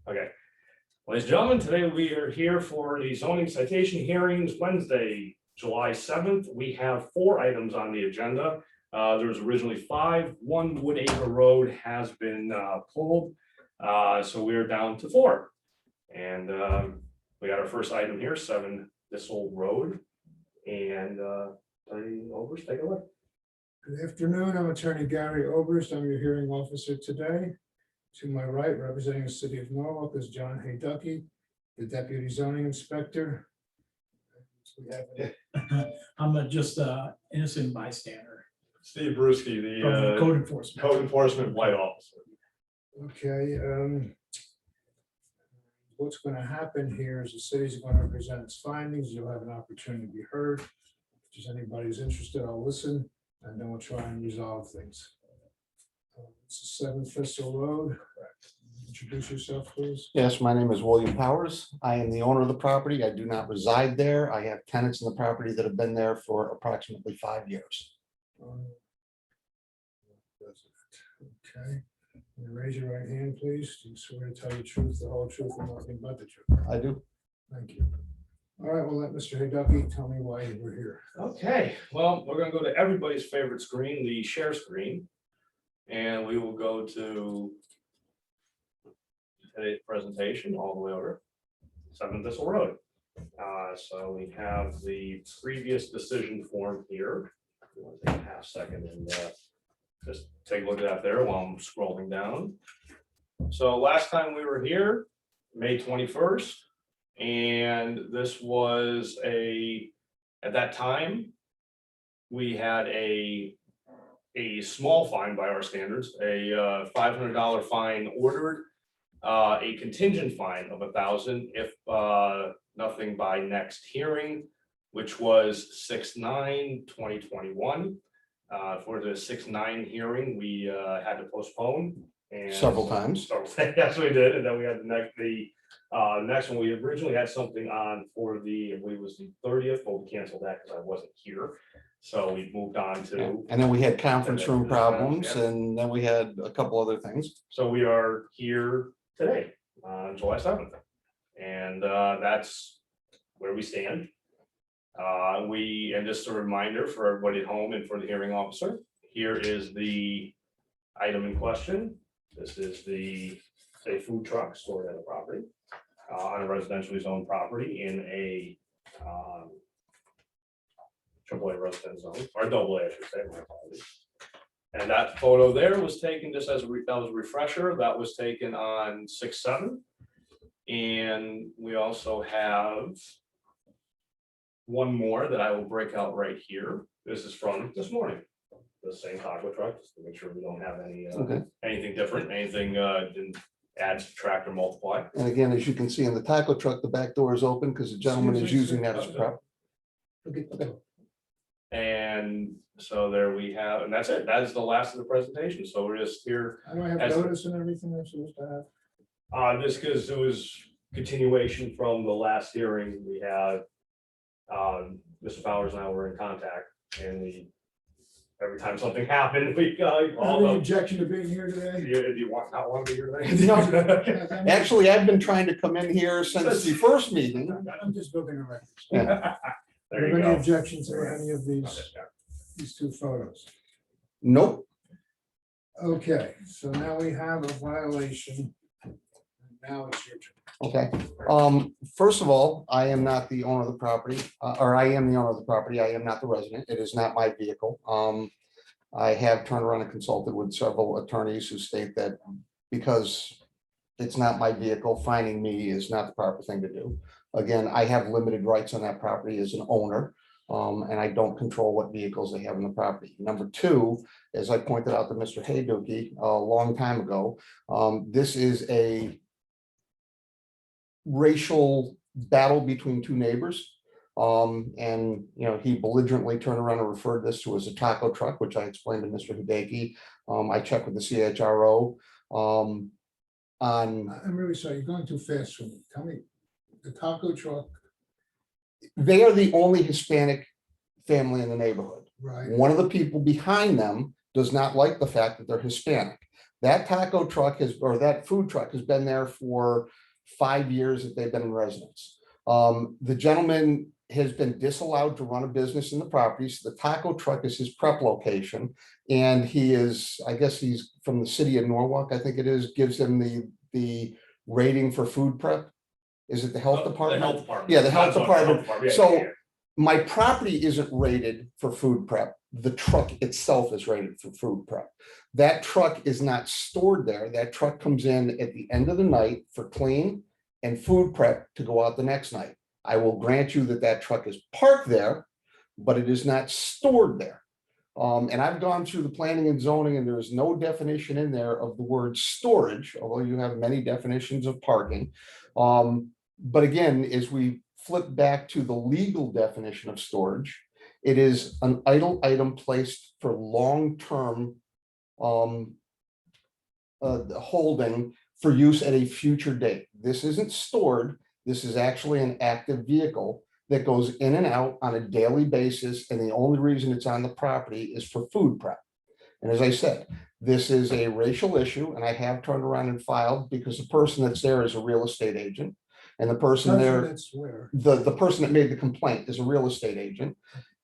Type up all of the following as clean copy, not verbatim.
Okay. Ladies and gentlemen, today we are here for the zoning citation hearings Wednesday, July 7th. We have 4 items on the agenda. There was originally 5. 1 Woodacre Road has been pulled. So we're down to 4. And we got our first item here, 7 Thistle Road. And Attorney Oberst, take a look. Good afternoon, I'm Attorney Gary Oberst. I'm your hearing officer today. To my right, representing the city of Norwalk, is John Hayducky, the deputy zoning inspector. We have I'm just innocent bystander Steve Bruschi, from the code enforcement. Code Enforcement White Officer. Okay. What's going to happen here is the city's going to present its findings. You'll have an opportunity to be heard. If there's anybody who's interested, I'll listen, and then we'll try and resolve things. It's 7 Thistle Road. Introduce yourself, please. Yes, my name is William Powers. I am the owner of the property. I do not reside there. I have tenants in the property that have been there for approximately 5 years. Okay. You raise your right hand, please. Do you swear to tell the truth, the whole truth, and nothing but the truth? I do. Thank you. All right, we'll let Mr. Hayducky tell me why you were here. Okay, well, we're gonna go to everybody's favorite screen, the share screen. And we will go to today's presentation all the way over 7 Thistle Road. So we have the previous decision form here. If you want to take a half second and just take a look at that there while I'm scrolling down. So last time we were here, May 21st, and this was at that time, we had a small fine by our standards, a $500 fine ordered, a contingent fine of $1,000 if nothing by next hearing, which was 6/9/2021. For the 6/9 hearing, we had to postpone. And Several times. Yes, we did. And then we had the next one. We originally had something on for I believe it was the 30th, but we canceled that because I wasn't here. So we moved on to. And then we had conference room problems, Yeah. and then we had a couple other things. So we are here today, July 7th. And that's where we stand. And just a reminder for everybody at home and for the hearing officer, here is the item in question. This is a food truck stored at a property, on a residentially zoned property in a AAA residential zone, or AA, I should say, my apologies. And that photo there was taken just as that was a refresher. That was taken on 6/7. And we also have one more that I will break out right here. This is from this morning. The same taco truck, just to make sure we don't have anything different, anything didn't add, subtract, or multiply. And again, as you can see in the taco truck, the back door is open because the gentleman is using that as a prop. Okay. And so there we have, and that's it. That is the last of the presentation. So we're just here. I don't have As- notice and everything I'm supposed to have. Just because it was continuation from the last hearing we had. Mr. Powers and I were in contact, and every time something happened, we all Any objection to being here today? do you not want to be here today? No. Actually, I've been trying to come in here since the first meeting. I'm just building a record. Yeah. There Have you any go. objections to any of these 2 photos? Nope. Okay, so now we have a violation. Now it's your turn. Okay. First of all, I am not the owner of the property, or I am the owner of the property. I am not the resident. It is not my vehicle. I have turned around and consulted with several attorneys who state that because it's not my vehicle, finding me is not the proper thing to do. Again, I have limited rights on that property as an owner, and I don't control what vehicles they have on the property. Number 2, as I pointed out to Mr. Hayducky a long time ago, this is a racial battle between 2 neighbors. And he belligerently turned around and referred this to as a taco truck, which I explained to Mr. Hideki. I checked with the CHRO. I'm really sorry, you're going too fast for me. Tell me, the taco truck, They are the only Hispanic family in the neighborhood. right? One of the people behind them does not like the fact that they're Hispanic. That taco truck or that food truck has been there for 5 years that they've been in residence. The gentleman has been disallowed to run a business in the property, so the taco truck is his prep location. And he is, I guess he's from the city of Norwalk, I think it is, gives him the rating for food prep. Is it the health department? The health department. Yeah, the health That's what department. yeah, So yeah. my property isn't rated for food prep. The truck itself is rated for food prep. That truck is not stored there. That truck comes in at the end of the night for clean and food prep to go out the next night. I will grant you that that truck is parked there, but it is not stored there. And I've gone through the planning and zoning, and there is no definition in there of the word storage, although you have many definitions of parking. But again, as we flip back to the legal definition of storage, it is an idle item placed for long-term holding for use at a future date. This isn't stored. This is actually an active vehicle that goes in and out on a daily basis. And the only reason it's on the property is for food prep. And as I said, this is a racial issue, and I have turned around and filed because the person that's there is a real estate agent. And the person there, That's where. the person that made the complaint is a real estate agent.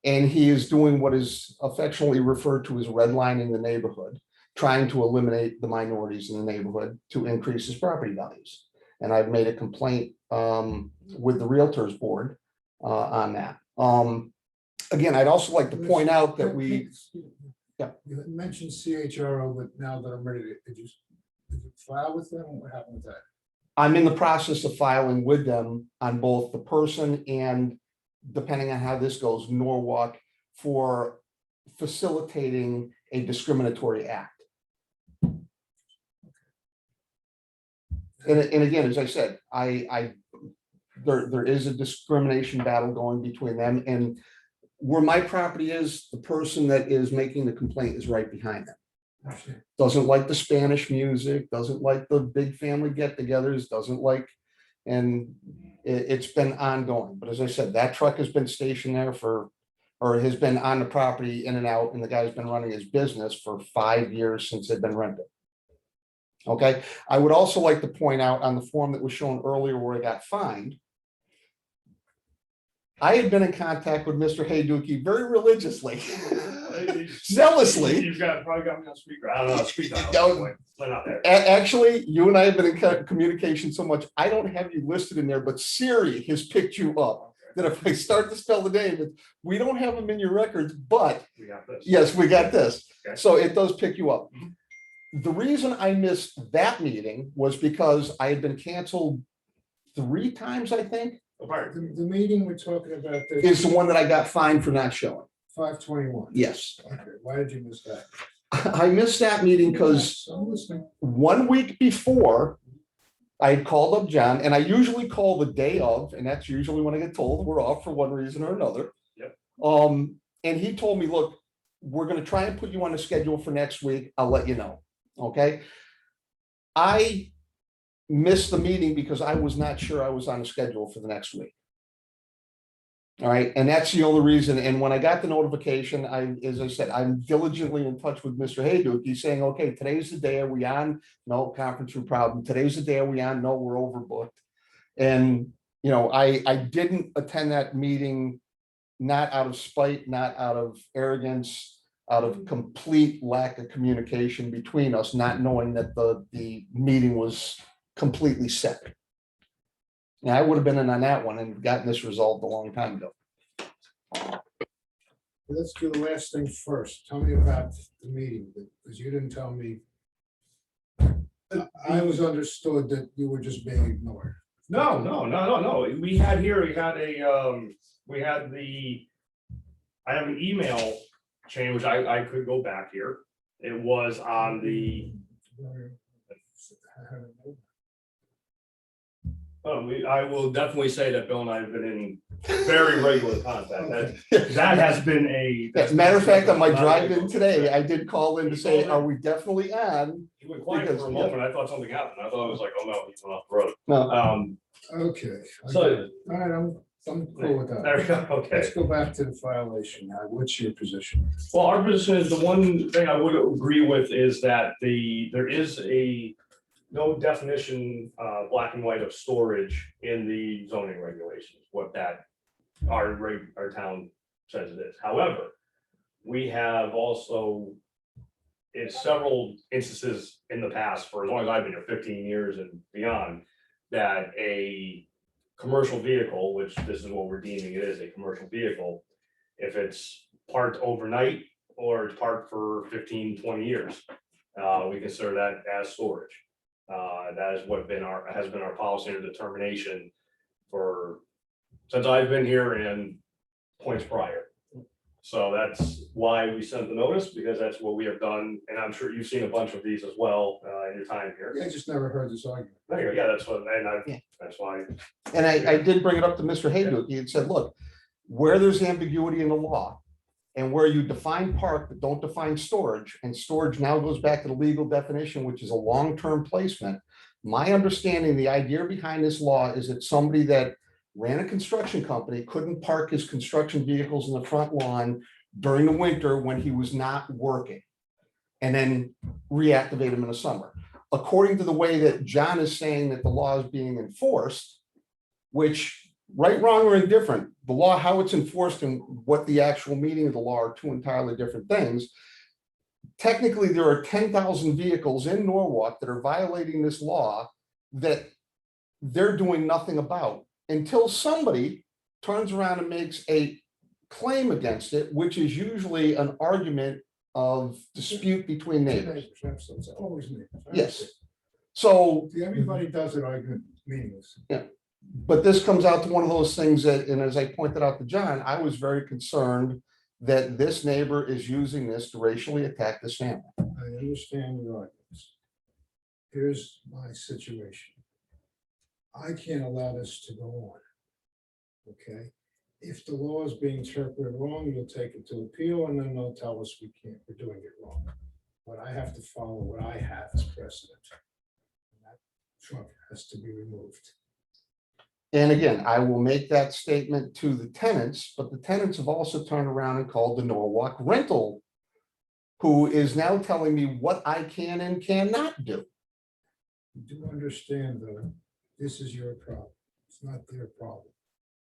And he is doing what is affectionately referred to as redlining the neighborhood, trying to eliminate the minorities in the neighborhood to increase his property values. And I've made a complaint with the Realtors Board on that. Again, I'd also like to point out that we, yeah. You had mentioned CHRO, but now that I'm ready, did you file with them? What happened with that? I'm in the process of filing with them on both the person and, depending on how this goes, Norwalk, for facilitating a discriminatory act. And again, as I said, there is a discrimination battle going between them, and where my property is, the person that is making the complaint is right behind them. Doesn't like the Spanish music, doesn't like the big family get-togethers, doesn't like, and it's been ongoing. But as I said, that truck has been stationed there or has been on the property in and out, and the guy's been running his business for 5 years since they've been rented. Okay, I would also like to point out on the form that was shown earlier where I got fined, I had been in contact with Mr. Hayduki very religiously, zealously. You've probably got me on speaker. I don't know, speaker. Not there. Actually, you and I have been in communication so much, I don't have you listed in there, but Siri has picked you up. That if I start to spell the name, we don't have them in your records, but We got this. yes, we got this. Okay. So it does pick you up. The reason I missed that meeting was because I had been canceled 3 times, I think, The meeting we're talking about. is the one that I got fined for not showing. 521. Yes. Okay, why did you miss that? I missed that meeting because I'm listening. 1 week before, I had called up John, and I usually call the day of, and that's usually when I get told we're off for one reason or another. Yep. And he told me, look, we're going to try and put you on the schedule for next week. I'll let you know. Okay. I missed the meeting because I was not sure I was on the schedule for the next week. All right. And that's the only reason. And when I got the notification, as I said, I'm diligently in touch with Mr. Hayduke. He's saying, okay, today's the day. Are we on? No, conference room problem. Today's the day. Are we on? No, we're overbooked. And, you know, I didn't attend that meeting, not out of spite, not out of arrogance, out of complete lack of communication between us, not knowing that the meeting was completely set. Now, I would have been in on that one and gotten this resolved a long time ago. Let's do the last thing first. Tell me about the meeting, because you didn't tell me. I was understood that you were just being ignored. No. We had I have an email chain, which I could go back here. It was on the, I will definitely say that Bill and I have been in very regular contact. That has been As a matter of fact, on my drive in today, I did call in to say, are we definitely on? He went quiet for a moment. I thought something happened. I thought it was like, oh no, he's went off the road. No. Okay. So- All right, I'm I'm cool with There that. we go, okay. Let's go back to the violation. Now, what's your position? Well, our position is, the one thing I would agree with is that there is no definition, black and white, of storage in the zoning regulations, what that our town says it is. However, we have also, in several instances in the past, for as long as I've been here, 15 years and beyond, that a commercial vehicle, which this is what we're deeming it is, a commercial vehicle, if it's parked overnight or it's parked for 15, 20 years, we consider that as storage. That is what has been our policy or determination since I've been here and points prior. So that's why we sent the notice, because that's what we have done, and I'm sure you've seen a bunch of these as well in your time here. I just never heard this argument. There you go. Yeah, that's what, Yeah. that's why. And I did bring it up to Mr. Haydock. He had said, look, where there's ambiguity in the law and where you define park but don't define storage, and storage now goes back to the legal definition, which is a long-term placement. My understanding, the idea behind this law is that somebody that ran a construction company couldn't park his construction vehicles in the front lawn during the winter when he was not working, and then reactivate them in the summer. According to the way that John is saying that the law is being enforced, which, right, wrong, or indifferent, the law, how it's enforced and what the actual meaning of the law are two entirely different things. Technically, there are 10,000 vehicles in Norwalk that are violating this law that they're doing nothing about, until somebody turns around and makes a claim against it, which is usually an argument of dispute between neighbors. It's always neighbors. Yes. So, See, everybody does it, argument meaningless. but this comes out to one of those things that, and as I pointed out to John, I was very concerned that this neighbor is using this to racially attack this family. I understand your arguments. Here's my situation. I can't allow this to go on. Okay? If the law is being interpreted wrong, you'll take it to appeal, and then they'll tell us we're doing it wrong. But I have to follow what I have as precedent. And that truck has to be removed. And again, I will make that statement to the tenants, but the tenants have also turned around and called the Norwalk Rental, who is now telling me what I can and cannot do. You do understand, though, this is your problem. It's not their problem.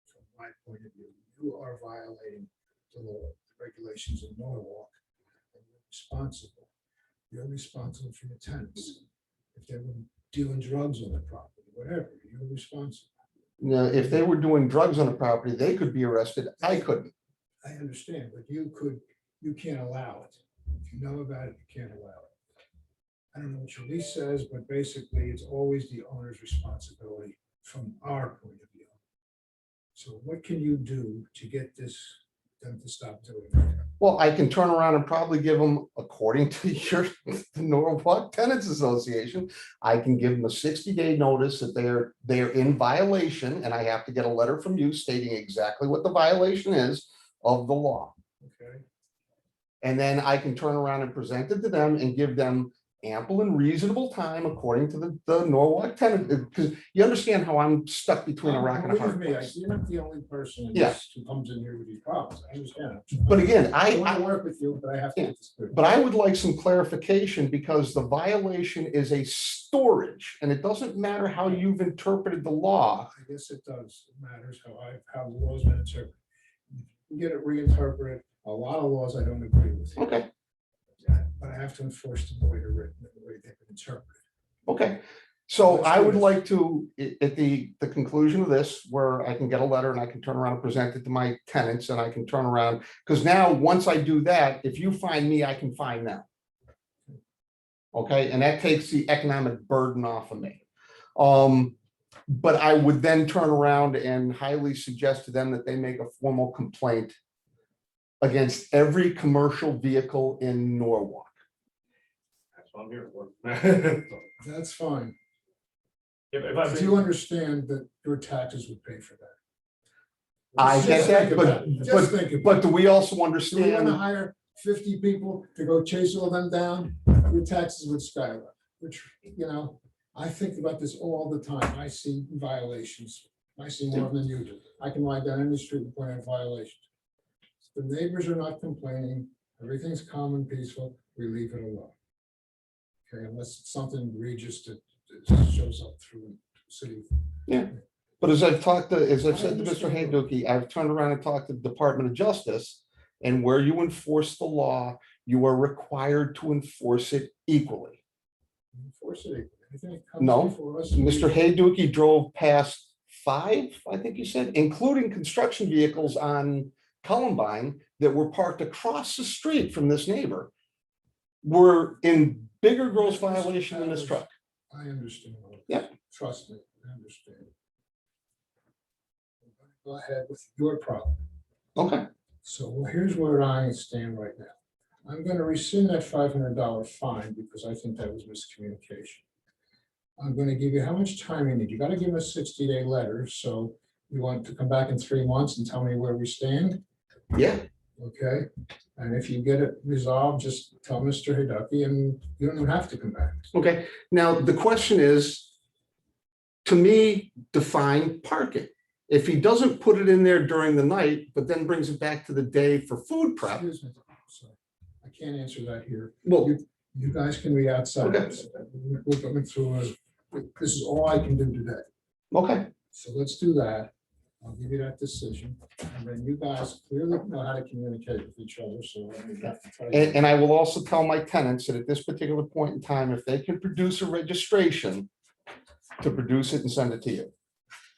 From my point of view, you are violating the law, the regulations in Norwalk, and you're responsible. You're responsible for your tenants. If they were dealing drugs on the property, whatever, you're responsible. Now, if they were doing drugs on the property, they could be arrested. I couldn't. I understand, but you can't allow it. If you know about it, you can't allow it. I don't know what your lease says, but basically it's always the owner's responsibility from our point of view. So what can you do to get them to stop doing that? Well, I can turn around and probably give them, according to the Norwalk Tenants Association, I can give them a 60-day notice that they're in violation, and I have to get a letter from you stating exactly what the violation is of the law. Okay, And then I can turn around and present it to them and give them ample and reasonable time according to the Norwalk tenant, because you understand how I'm stuck between a rock and a believe hard me, place. you're not the only person in Yeah. this who comes in here with these problems. I understand. But again, I want I to work with you, but I have to Yeah. get this clear. but I would like some clarification, because the violation is a storage, and it doesn't matter how you've interpreted the law. I guess it does. It matters how the law's been interpreted. You get it reinterpreted. A lot of laws I don't agree with. Okay, But I have to enforce them the way they're written, the way they've been interpreted. okay. So Let's I do would this. like to, at the conclusion of this, where I can get a letter and I can turn around and present it to my tenants, and I can turn around, because now, once I do that, if you find me, I can find them. Okay, and that takes the economic burden off of me. But I would then turn around and highly suggest to them that they make a formal complaint against every commercial vehicle in Norwalk. That's what I'm here for. That's fine. If But you understand that your taxes would pay for that. I Just get that, think about it. Just think about but do we also it. Do we want understand? to hire 50 people to go chase all them down? Your taxes would skyrocket, which, I think about this all the time. I see violations I see more than you do. I can ride down any street and point out violations. The neighbors are not complaining, everything's calm and peaceful, we leave it alone. Okay, unless it's something egregious that shows up through city. But as I've said to Mr. Hayduki, I've turned around and talked to the Department of Justice, and where you enforce the law, you are required to enforce it equally. Enforce it. Anything that comes No, before us, Mr. Hayduki drove past 5, I think you said, including construction vehicles on Columbine that were parked across the street from this neighbor, were in bigger gross violation than this truck. I understand. all this. Yep. Trust me, I understand. Go ahead with your problem. Okay, So here's where I stand right now. I'm gonna rescind that $500 fine because I think that was miscommunication. I'm gonna give you how much time you need. You gotta give us a 60-day letter, so you want to come back in 3 months and tell me where we stand, yeah, okay? And if you get it resolved, just tell Mr. Hidaki and you don't even have to come back. okay. Now, the question is, to me, define parking. If he doesn't put it in there during the night, but then brings it back to the day for food prep, Excuse me, sorry. I can't answer that here. well, You guys can be outside. Okay. We're going through, this is all I can do today. okay, So let's do that. I'll give you that decision. And then you guys clearly know how to communicate with each other, so. I mean, have to try to- and I will also tell my tenants that at this particular point in time, if they can produce a registration, to produce it and send it to you.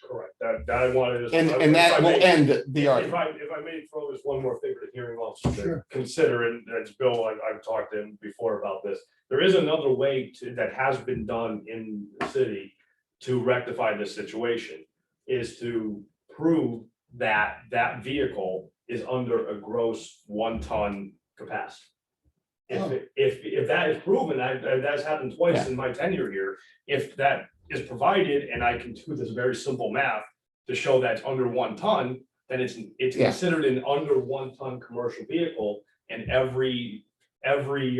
Correct, that I wanted to. And that will end the If argument. I may throw this one more thing for the hearing officer to Sure. consider, and it's Bill, I've talked to him before about this. There is another way that has been done in the city to rectify this situation, is to prove that that vehicle is under a gross 1-ton capacity. If that is proven, that's happened twice in my tenure here, if that is provided, and I can do this very simple math to show that's under 1 ton, then it's Yeah. considered an under 1-ton commercial vehicle, and every property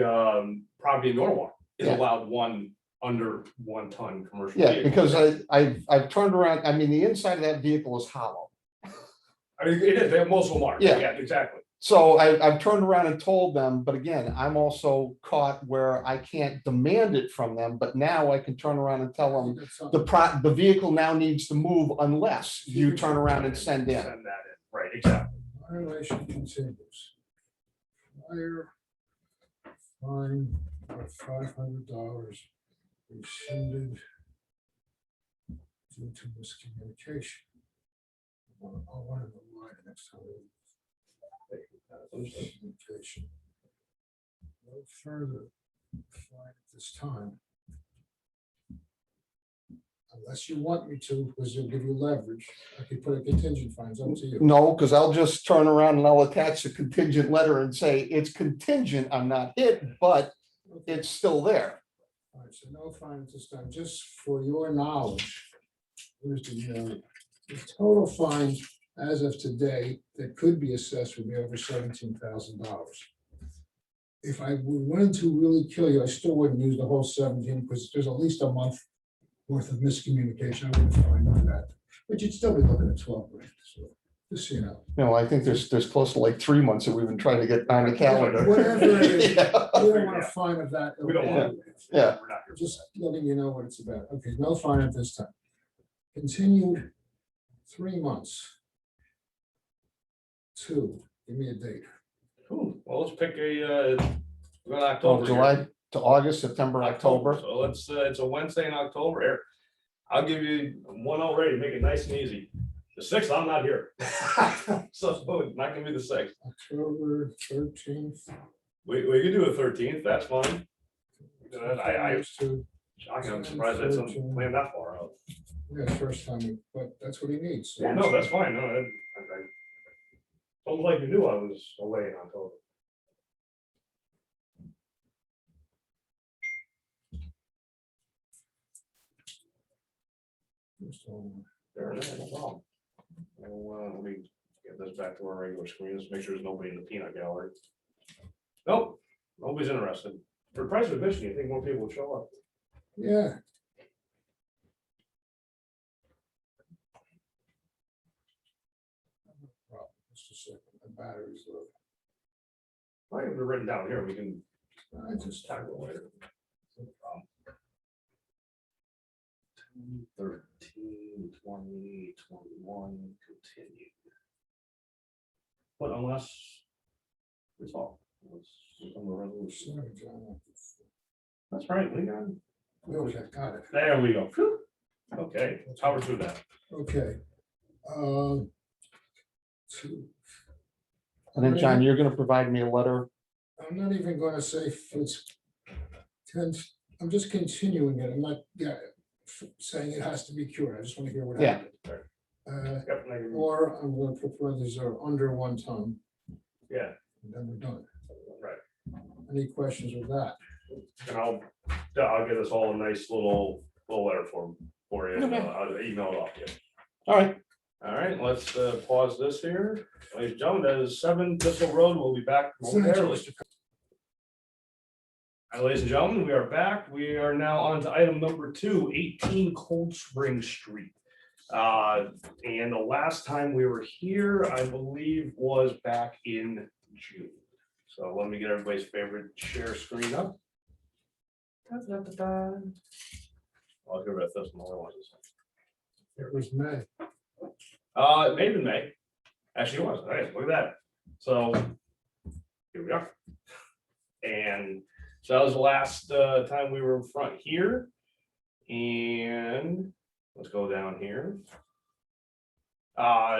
in Norwalk is Yeah. allowed one under 1-ton commercial. Yeah, vehicle. because I've turned around, I mean, the inside of that vehicle is hollow. I mean, it is, they have most of them are. Yeah. Exactly. So I've turned around and told them, but again, I'm also caught where I can't demand it from them, but now I can turn around and tell them That's something. the vehicle now needs to move unless you turn around and send in. Send that in, right, exactly. Violation continues. Fire, fine of $500 rescinded due to miscommunication. I want to know why the next time. Miscommunication. No further fine at this time. Unless you want me to, because you'll give you leverage, I could put a contingent fine, it's up to you. No, because I'll just turn around and I'll attach a contingent letter and say, it's contingent, I'm not hit, but Okay. it's still there. All right, so no fine at this time, just for your knowledge. Where's the total fine as of today that could be assessed would be over $17,000. If I wanted to really kill you, I still wouldn't use the whole 17 because there's at least a month worth of miscommunication. I wouldn't find that, but you'd still be looking at 12 grand. So just so you know. No, I think there's close to like 3 months that we've been trying to get on the calendar. Whatever it is. Yeah. We don't want to fine of that. We don't want Yeah. We're not here for Just that. letting you know what it's about. Okay, no fine at this time. Continued 3 months. 2, give me a date. Cool, well, let's pick we're in Oh, October. here. July to August, September, October. So let's, it's a Wednesday in October. Eric, I'll give you one already, make it nice and easy. The 6th, I'm not here. So it's not gonna be the 6th. October 13th. We can do a 13th, that's fine. I'm surprised that's planned that far out. Yeah, first time, but that's what he needs. Yeah, no, that's fine, no, almost like you knew I was away in October. Fair enough, no problem. Well, let me get this back to our regular screen, let's make sure there's nobody in the peanut gallery. Nope, nobody's interested. For price of admission, you think more people would show up? Yeah. batteries low. I have it written down here. We can I just, tackle it later. No problem. 13, 20, 21, continue. But unless it's all. On the resolution. sorry, John. That's right, we got, Okay, got it. there we go. Phew. Okay, let's power through that. Okay. Two. And then, John, you're gonna provide me a letter. I'm not even gonna say if it's I'm just continuing it. I'm not, yeah, saying it has to be cured. I just want to hear what Yeah. happened. Yep, I can- Or I'm gonna put parentheses are under 1 ton, Yeah, and then we're done. right. Any questions with that? And I'll get us all a nice little letter for you. And, Okay. I'll email it off to you. All right. All right, let's pause this here. Ladies and gentlemen, that is 7 Thistle Road. We'll be back momentarily. All right, ladies and gentlemen, we are back. We are now on to item number 2, 18 Cold Spring Street. And the last time we were here, I believe, was back in June. So let me get everybody's favorite share screen up. Da-da-da-da. I'll get rid of this one. I want this one. It was May. It may have been May. Actually, it was. All right, look at that. So here we are. And so that was the last time we were in front here. And let's go down here.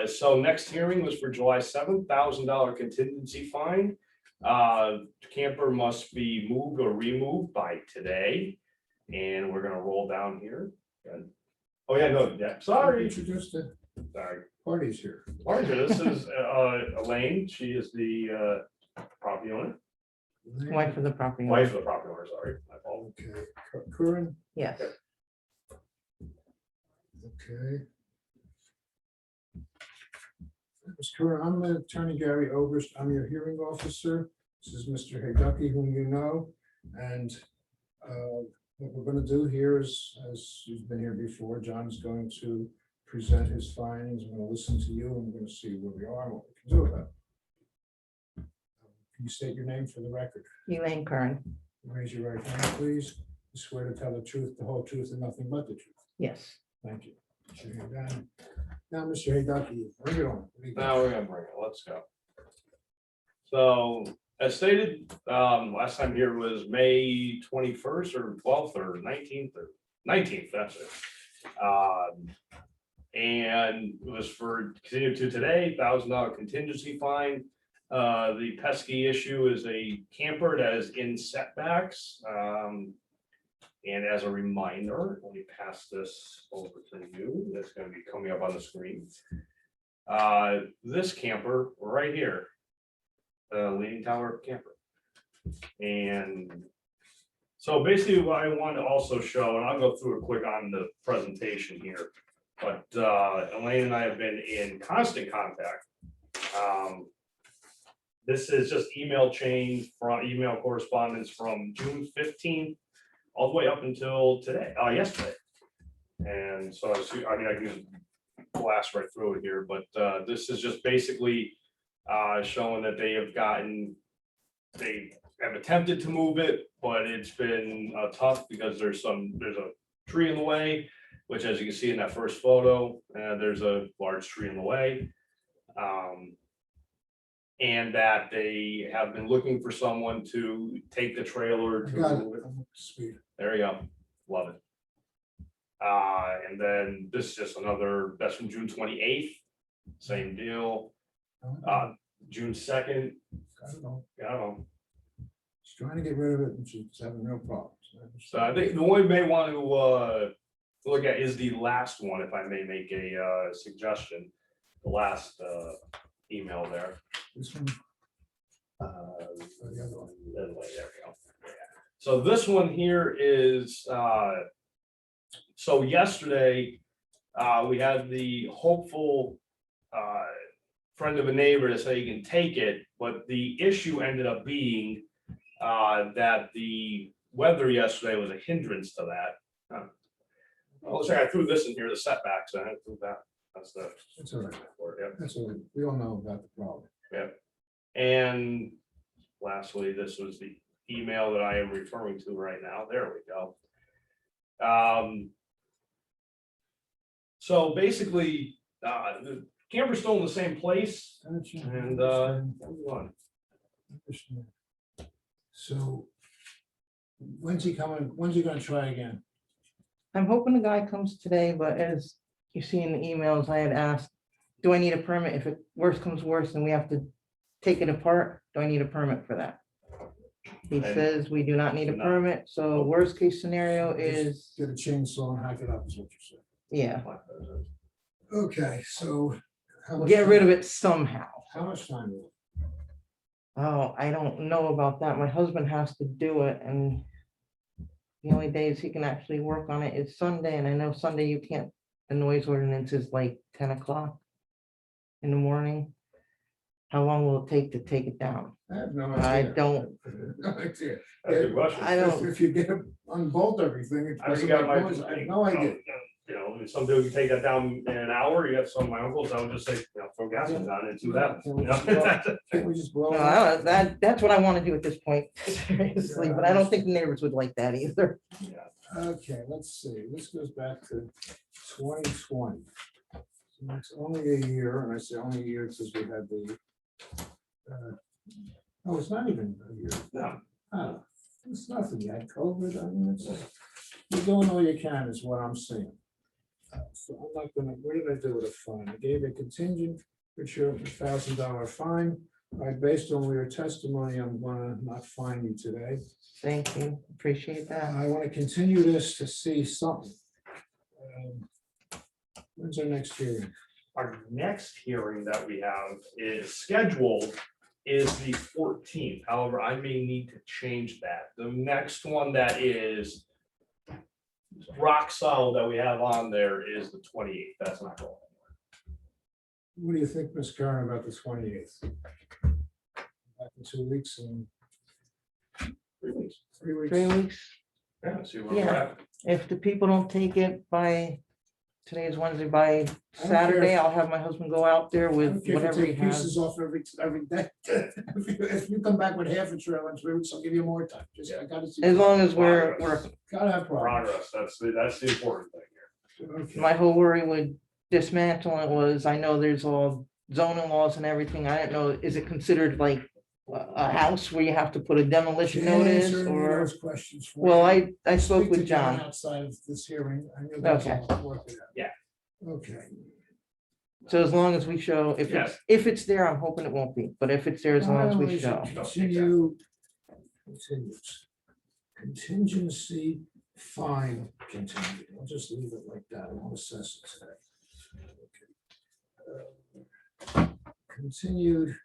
So next hearing was for July 7th, $1,000 contingency fine. Camper must be moved or removed by today. And we're gonna roll down here. Good. Oh, yeah, no, yeah, sorry. Introduce the Sorry. parties here. Marcia, this is Elaine. She is the property owner, Wife of the property owner. wife of the property owner, sorry. My fault. Okay, Curran, Yes, okay. Ms. Curran, I'm Attorney Gary Oberst. I'm your hearing officer. This is Mr. Hayducky, whom you know. And what we're going to do here is, as you've been here before, John's going to present his findings. I'm going to listen to you, and we're going to see where we are and what we can do about it. Can you state your name for the record? Elaine Curran. Raise your right hand, please. You swear to tell the truth, the whole truth, and nothing but the truth. Yes, Thank you. Put your hand down. Now, Mr. Hayducky, bring it on. What do you got? Now we're gonna bring it. Let's go. So as stated, last time here was May 21st or 12th or 19th or 19th, that's it. And it was for continue to today, $1,000 contingency fine. The pesky issue is a camper that is in setbacks. And as a reminder, let me pass this over to you. That's gonna be coming up on the screen. This camper right here, Leaning Tower camper. And so basically what I want to also show, and I'll go through it quick on the presentation here. But Elaine and I have been in constant contact. This is just email chain from email correspondence from June 15th all the way up until today, yesterday. And so I mean, I can just blast right through it here, but this is just basically showing that they have attempted to move it, but it's been tough because there's a tree in the way, which, as you can see in that first photo, there's a large tree in the way. And that they have been looking for someone to take the trailer I to got it. move it. I'm up to speed. There you go. Love it. And then this is just another, that's from June 28th, same deal. June 2nd, Got it all. I don't know. She's trying to get rid of it, and she's having real problems. So I think the one we may want to look at is the last one, if I may make a suggestion. The last email there. This one, The the other one. other way, there we go. So this one here is, so yesterday, we had the hopeful friend of a neighbor to say you can take it, but the issue ended up being that the weather yesterday was a hindrance to that. Well, looks like I threw this in here, the setbacks, and I threw that. That's the. That's all right. for it, yeah. That's all right. We all know about the problem. Yeah. And lastly, this was the email that I am referring to right now. There we go. So basically, the camper's still in the same place and, move on. Understand. So when's he coming? When's he gonna try again? I'm hoping the guy comes today, but as you see in the emails, I had asked, do I need a permit? If it worse comes worse and we have to take it apart, do I need a permit for that? He And- says we do not need a No. permit, so worst case scenario is, Get a chainsaw and hack it up is what you yeah, said. Okay, so. how much get rid time- of it somehow. How much time? will Oh, I don't know about that. My husband has to do it and the only days he can actually work on it is Sunday, and I know Sunday you can't, the noise ordinance is like 10 o'clock in the morning. How long will it take to take it down? I have no I idea. don't- No idea. That's a good question. I don't, If you get to unbolt everything, it I already doesn't got make my. noise. I have no idea. You know, some people can take that down in an hour. You got some of my uncles, I would just say, you know, throw gasoline on it and see what happens. Can you we know? just blow- Can't we just blow no, it up? that's what I want to do at this point, seriously, but I don't think the neighbors would like that either. Yeah. Okay, let's see. This goes back to 2020. So it's only a year, and I say only a year because we had the. Oh, it's not even a year. No. Oh, it's nothing yet. COVID, I mean, it's, you're doing all you can is what I'm saying. So I'm not gonna, what did I do with a fine? I gave a contingent, which are $1,000 fine. Based on your testimony, I'm gonna not fine you today. Thank you, appreciate that. I want to continue this to see something. When's our next hearing? Our next hearing that we have is scheduled is the 14th. However, I may need to change that. The next one that is rock solid that we have on there is the 28th. That's not going. What do you think, Ms. Karen, about the 28th? Back in 2 weeks and 3 weeks. 3 weeks. 3 weeks, Yeah, see where we're Yeah. at. if the people don't take it by, today's Wednesday, by care Saturday, if- I'll have my husband go out there I don't with care if you whatever he take pieces has. off every day. If you come back with half a trailer in 3 weeks, I'll give you more time. Just, I gotta see. As long as we're, Gotta have progress. Progress, that's the important thing here. Okay. my whole worry with dismantling was, I know there's all zoning laws and everything. I don't know, is it considered like a house where you have to put a demolition Can't notice answer any of or? those questions for Well, you. I spoke Speak to with John. Outside of this hearing. I knew that's Okay. all work it out. Yeah. Okay. So as long as we show, if it's there, I'm hoping it won't be, but if it's there, as long as we show. Continue. Continues. Contingency fine continued. I'll just leave it like that. I won't assess it today. Okay. Continued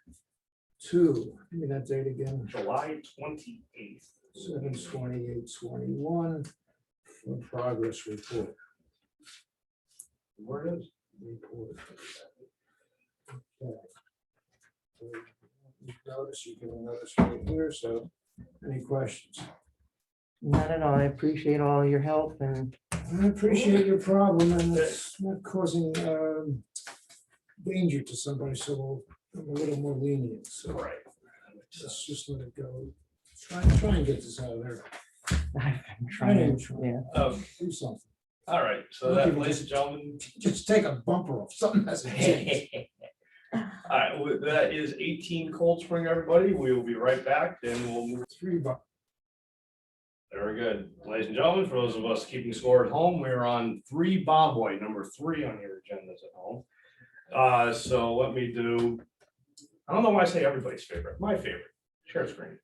to, give me that date again, July 28th. 7/28/21 for progress report. Where it is? Report. Okay. So, you Notice, you can notice right here, so any questions? Not at all. I appreciate all your help and I appreciate your problem and it's not causing danger to somebody, so I'm a little more lenient, so Right. let's just let it go. Try and get this out of there. I'm am trying, trying. yeah. Do something. All right, so Look, that, if you ladies and gentlemen. Just take a bumper off, something hasn't changed. All right, well, that is 18 Cold Spring, everybody. We will be right back and we'll move. 3 bucks. Very good. Ladies and gentlemen, for those of us keeping score at home, we're on 3 Bob White, number 3 on your agendas at home. So let me do, I don't know why I say everybody's favorite, my favorite, share screen.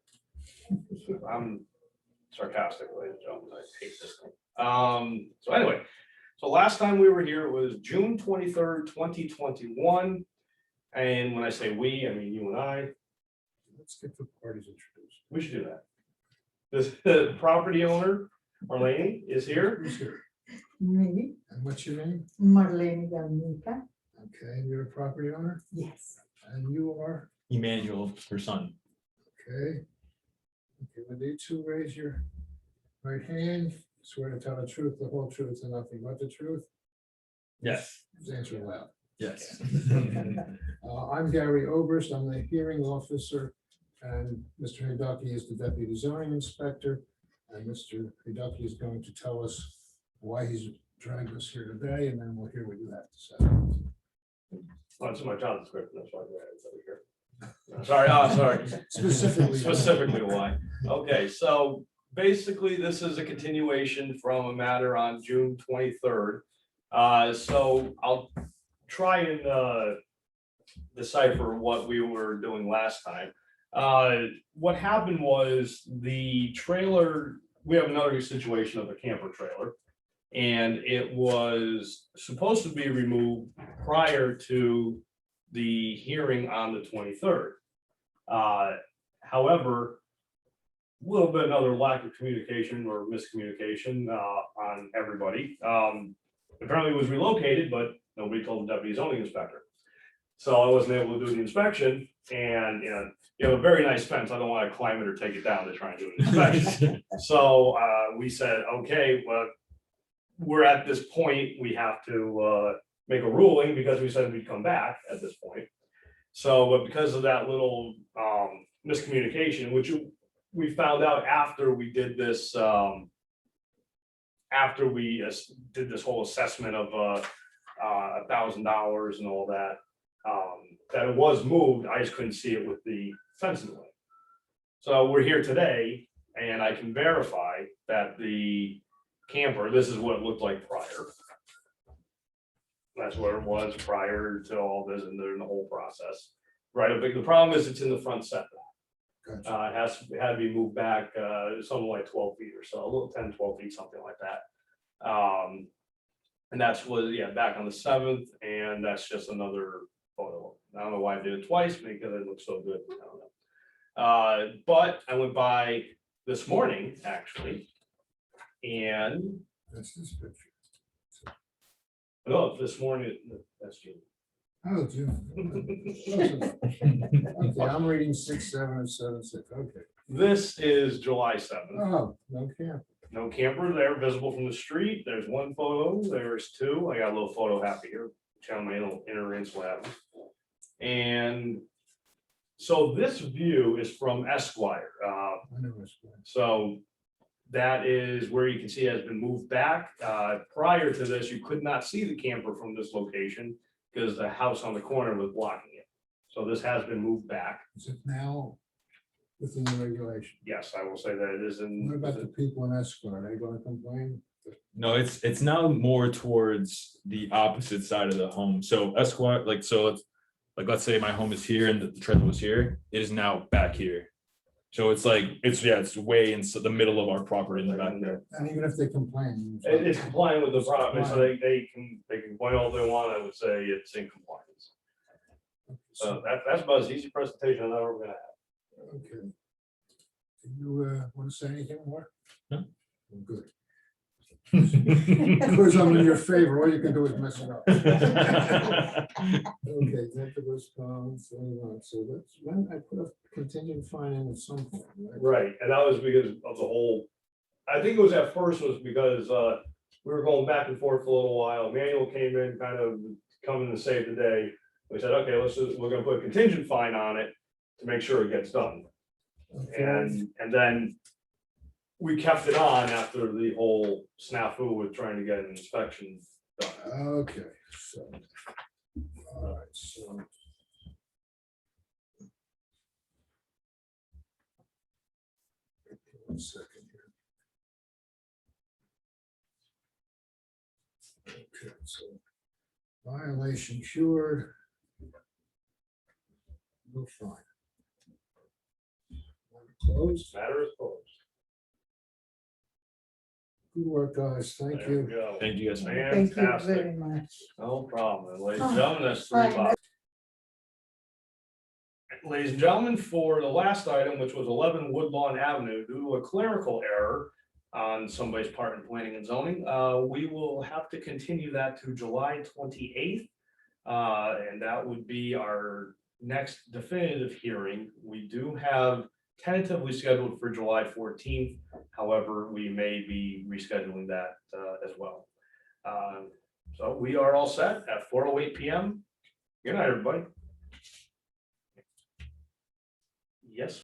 I'm sarcastic, ladies and gentlemen, I hate this thing. So anyway, so last time we were here was June 23rd, 2021. And when I say we, I mean you and I, Let's get the parties introduced. we should do that. The property owner, Marlene, is here. Who's here? Me, And what's your name? Marlene Galnica. Okay, and you're a property owner? Yes. And you are? Emmanuel, her son. Okay. Okay, will you two raise your right hand? Swear to tell the truth, the whole truth, and nothing but the truth? Yes. Just answer aloud. Yes. I'm Gary Oberst, I'm the hearing officer, and Mr. Hidaki is the deputy zoning inspector. And Mr. Hidaki is going to tell us why he's dragged us here today, and then we'll hear what you have to say. Well, it's in my job description, that's why I read it over here. Sorry, specifically why. Okay, so basically, this is a continuation from a matter on June 23rd. So I'll try and decipher what we were doing last time. What happened was the trailer, we have another situation of a camper trailer. And it was supposed to be removed prior to the hearing on the 23rd. However, a little bit another lack of communication or miscommunication on everybody. Apparently it was relocated, but nobody told the deputy zoning inspector. So I wasn't able to do the inspection, and you have a very nice fence. I don't want to climb it or take it down to try and do an inspection. So we said, okay, well, we're at this point, we have to make a ruling because we said we'd come back at this point. So, but because of that little miscommunication, which we found out after we did this, after we did this whole assessment of $1,000 and all that, that it was moved, I just couldn't see it with the fence in the way. So we're here today, and I can verify that the camper, this is what it looked like prior. That's what it was prior to all this and during the whole process. Right, but the problem is it's in the front setback. Gotcha. It had to be moved back something like 12 feet or so, a little 10, 12 feet, something like that. And that's back on the 7th, and that's just another photo. I don't know why I did it twice, because it looks so good. I don't know. But I went by this morning, actually, and That's this picture. no, this morning, that's June. Oh, June. Okay, I'm reading 6, 7, and 7, 6, okay. This is July 7th. Oh, no camp. No camper there visible from the street. There's one photo, there's two. I got a little photo happy here, showing my little inner slab. And so this view is from Esquire. I know this one. So that is where you can see it has been moved back. Prior to this, you could not see the camper from this location because the house on the corner was blocking it. So this has been moved back. Is it now within the regulation? Yes, I will say that it is in. What about the people in Esquire? Are they going to complain? No, it's now more towards the opposite side of the home. So Esquire, let's say my home is here and the trailer was here. It is now back here. So it's way in the middle of our property in the back there. And even if they complain. It's complying with the property, so they can complain all they want. I would say it's in compliance. So that's about as easy presentation as I'm ever gonna have. Okay. Do you want to say anything more? No. Well, good. Because I'm in your favor, all you can do is mess it up. Okay, that's the response. So that's when I put a contingent fine in at some point, right? Right, and that was because of the whole, I think it was at first was because we were going back and forth for a little while. Manuel came in, kind of coming to save the day. We said, okay, we're gonna put a contingent fine on it to make sure it gets done. Okay. And then we kept it on after the whole snafu with trying to get an inspection done. Okay, so. All right, so. One second here. Okay, so violation cured. No fine. Closed. Matter is closed. Good work, guys. Thank There we you. go. Thank you guys. Thank you Fantastic. very much. No problem. Ladies and Oh, gentlemen, that's fine. $3. Ladies and gentlemen, for the last item, which was 11 Woodlawn Avenue, due to a clerical error on somebody's part in planning and zoning, we will have to continue that to July 28th. And that would be our next definitive hearing. We do have tentatively scheduled for July 14th. However, we may be rescheduling that as well. So we are all set at 4:08 PM. Good night, everybody. Yes.